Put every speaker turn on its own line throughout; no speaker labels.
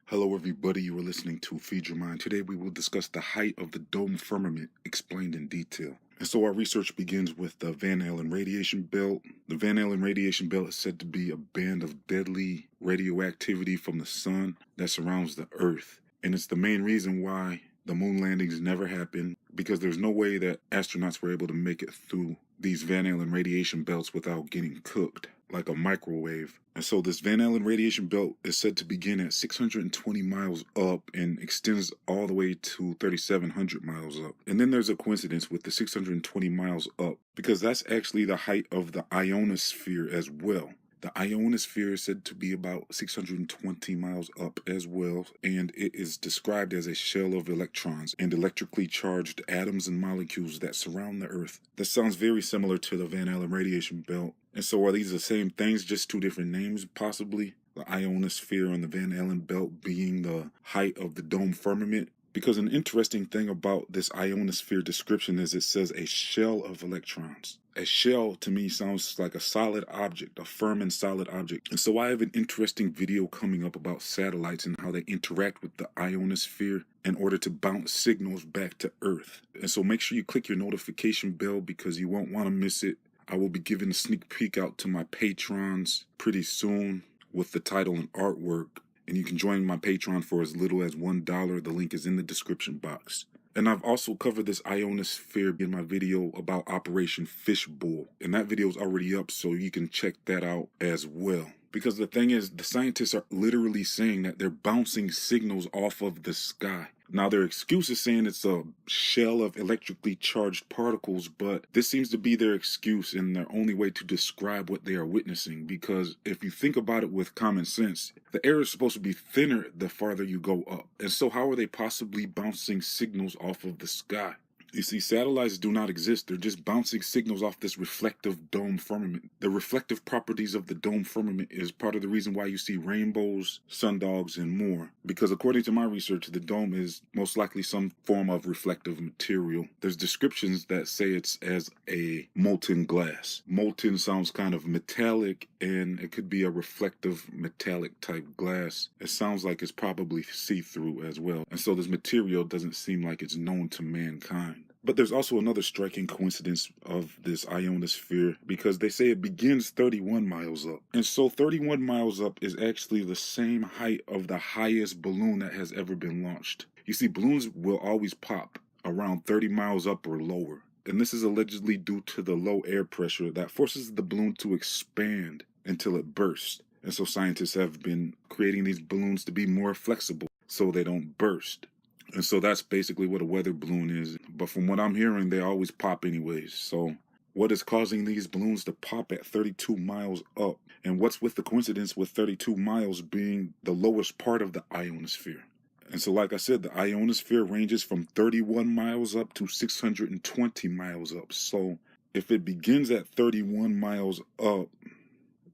Hello everybody, you are listening to Feed Your Mind. Today we will discuss the height of the dome firmament explained in detail. And so our research begins with the Van Allen radiation belt. The Van Allen radiation belt is said to be a band of deadly radioactivity from the sun that surrounds the Earth. And it's the main reason why the moon landings never happened, because there's no way that astronauts were able to make it through these Van Allen radiation belts without getting cooked like a microwave. And so this Van Allen radiation belt is said to begin at 620 miles up and extends all the way to 3,700 miles up. And then there's a coincidence with the 620 miles up, because that's actually the height of the ionosphere as well. The ionosphere is said to be about 620 miles up as well, and it is described as a shell of electrons and electrically charged atoms and molecules that surround the Earth. That sounds very similar to the Van Allen radiation belt. And so are these the same things, just two different names possibly? The ionosphere and the Van Allen belt being the height of the dome firmament? Because an interesting thing about this ionosphere description is it says a shell of electrons. A shell to me sounds like a solid object, a firm and solid object. And so I have an interesting video coming up about satellites and how they interact with the ionosphere in order to bounce signals back to Earth. And so make sure you click your notification bell because you won't want to miss it. I will be giving a sneak peek out to my patrons pretty soon with the title and artwork. And you can join my Patreon for as little as $1. The link is in the description box. And I've also covered this ionosphere in my video about Operation Fishbowl. And that video is already up, so you can check that out as well. Because the thing is, the scientists are literally saying that they're bouncing signals off of the sky. Now, their excuse is saying it's a shell of electrically charged particles, but this seems to be their excuse and their only way to describe what they are witnessing. Because if you think about it with common sense, the air is supposed to be thinner the farther you go up. And so how are they possibly bouncing signals off of the sky? You see, satellites do not exist. They're just bouncing signals off this reflective dome firmament. The reflective properties of the dome firmament is part of the reason why you see rainbows, sundogs, and more. Because according to my research, the dome is most likely some form of reflective material. There's descriptions that say it's as a molten glass. Molten sounds kind of metallic, and it could be a reflective metallic type glass. It sounds like it's probably see-through as well. And so this material doesn't seem like it's known to mankind. But there's also another striking coincidence of this ionosphere, because they say it begins 31 miles up. And so 31 miles up is actually the same height of the highest balloon that has ever been launched. You see, balloons will always pop around 30 miles up or lower. And this is allegedly due to the low air pressure that forces the balloon to expand until it bursts. And so scientists have been creating these balloons to be more flexible so they don't burst. And so that's basically what a weather balloon is. But from what I'm hearing, they always pop anyways. So what is causing these balloons to pop at 32 miles up? And what's with the coincidence with 32 miles being the lowest part of the ionosphere? And so like I said, the ionosphere ranges from 31 miles up to 620 miles up. So if it begins at 31 miles up,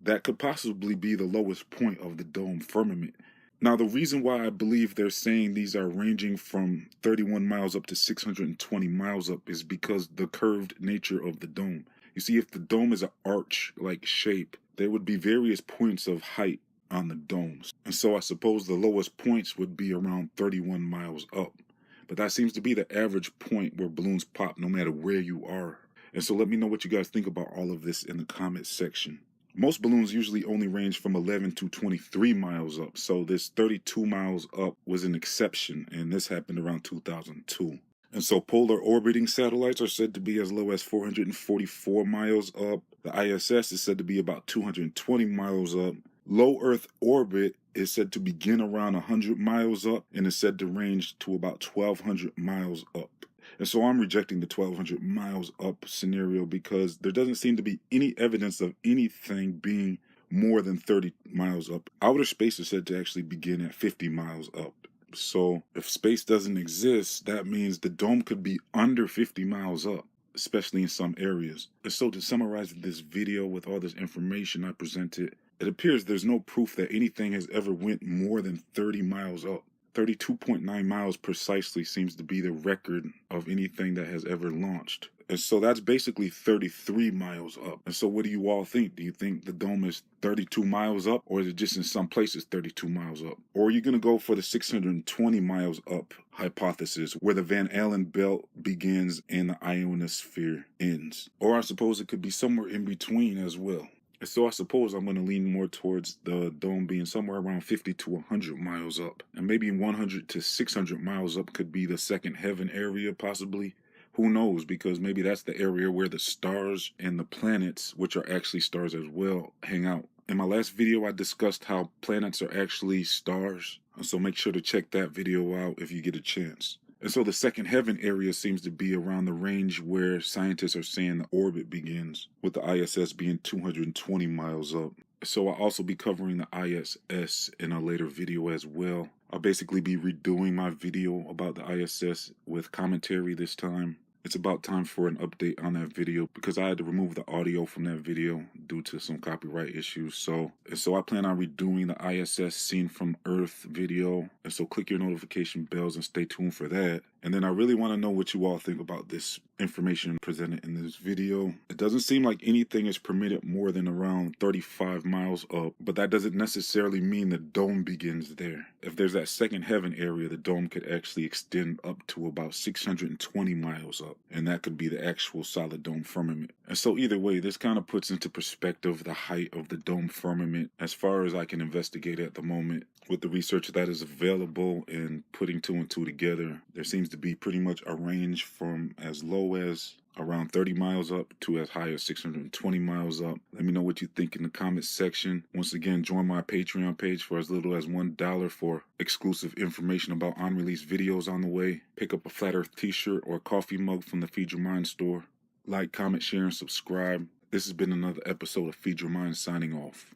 that could possibly be the lowest point of the dome firmament. Now, the reason why I believe they're saying these are ranging from 31 miles up to 620 miles up is because the curved nature of the dome. You see, if the dome is an arch-like shape, there would be various points of height on the domes. And so I suppose the lowest points would be around 31 miles up. But that seems to be the average point where balloons pop no matter where you are. And so let me know what you guys think about all of this in the comment section. Most balloons usually only range from 11 to 23 miles up, so this 32 miles up was an exception, and this happened around 2002. And so polar orbiting satellites are said to be as low as 444 miles up. The ISS is said to be about 220 miles up. Low Earth orbit is said to begin around 100 miles up and is said to range to about 1,200 miles up. And so I'm rejecting the 1,200 miles up scenario because there doesn't seem to be any evidence of anything being more than 30 miles up. Outer space is said to actually begin at 50 miles up. So if space doesn't exist, that means the dome could be under 50 miles up, especially in some areas. And so to summarize this video with all this information I presented, it appears there's no proof that anything has ever went more than 30 miles up. 32.9 miles precisely seems to be the record of anything that has ever launched. And so that's basically 33 miles up. And so what do you all think? Do you think the dome is 32 miles up, or is it just in some places 32 miles up? Or are you going to go for the 620 miles up hypothesis, where the Van Allen belt begins and the ionosphere ends? Or I suppose it could be somewhere in between as well. And so I suppose I'm going to lean more towards the dome being somewhere around 50 to 100 miles up. And maybe 100 to 600 miles up could be the second heaven area, possibly. Who knows? Because maybe that's the area where the stars and the planets, which are actually stars as well, hang out. In my last video, I discussed how planets are actually stars. So make sure to check that video out if you get a chance. And so the second heaven area seems to be around the range where scientists are saying the orbit begins, with the ISS being 220 miles up. So I'll also be covering the ISS in a later video as well. I'll basically be redoing my video about the ISS with commentary this time. It's about time for an update on that video because I had to remove the audio from that video due to some copyright issues. So I plan on redoing the ISS Seen from Earth video. And so click your notification bells and stay tuned for that. And then I really want to know what you all think about this information presented in this video. It doesn't seem like anything is permitted more than around 35 miles up, but that doesn't necessarily mean the dome begins there. If there's that second heaven area, the dome could actually extend up to about 620 miles up, and that could be the actual solid dome firmament. And so either way, this kind of puts into perspective the height of the dome firmament as far as I can investigate at the moment. With the research that is available and putting two and two together, there seems to be pretty much a range from as low as around 30 miles up to as high as 620 miles up. Let me know what you think in the comments section. Once again, join my Patreon page for as little as $1 for exclusive information about unreleased videos on the way. Pick up a Flat Earth t-shirt or a coffee mug from the Feed Your Mind store. Like, comment, share, and subscribe. This has been another episode of Feed Your Mind signing off.